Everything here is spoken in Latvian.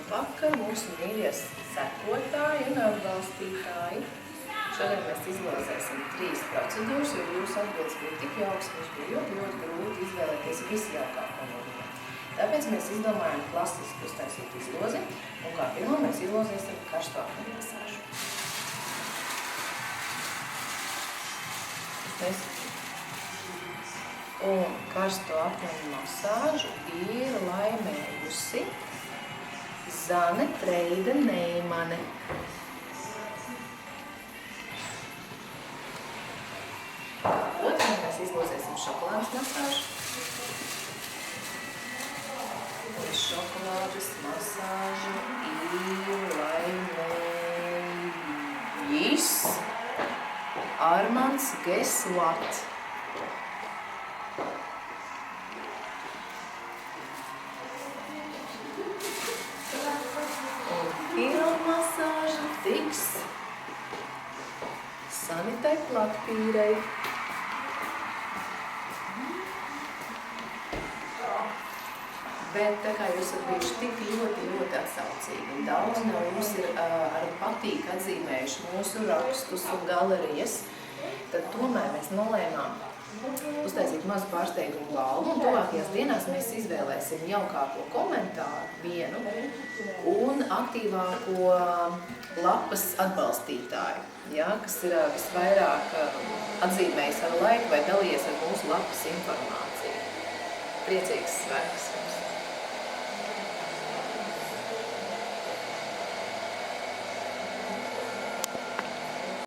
Labvakar, mūsu mīļie sekotāji un atbalstītāji. Šodien mēs izlozēsim 3 procedūras, jo jūsu atbildes bija tik jauks, ka mums bija ļoti grūti izvēlēties visjaukāko no viņiem. Tāpēc mēs izdomājam klasiski uztaisīt izlozi, un kā pirmo mēs izlozēsim karsto akmeņu masāžu. Un karsto akmeņu masāžu ir laimējusi Zane Treide Neimane. Otru mēs izlozēsim šokolādes masāžu. Un šokolādes masāžu ir laimējis Armands Geslat. Masāža tiks Sanitai Plaktīrei. Bet tā kā jūs esat bijuši tik ļoti atsaucīgi, un daudz no jums ir ar patīk atzīmējuši mūsu rakstus un galerijas, tad tomēr mēs nolēmām uztaisīt mazu pārsteigumu balvu, un tuvākajās dienās mēs izvēlēsim jaukāko komentāru vienu un aktīvāko lapas atbalstītāju, ja, kas ir visvairāk atzīmējis ar laiku vai dalījies ar mūsu lapas informāciju. Priecīgs svētks!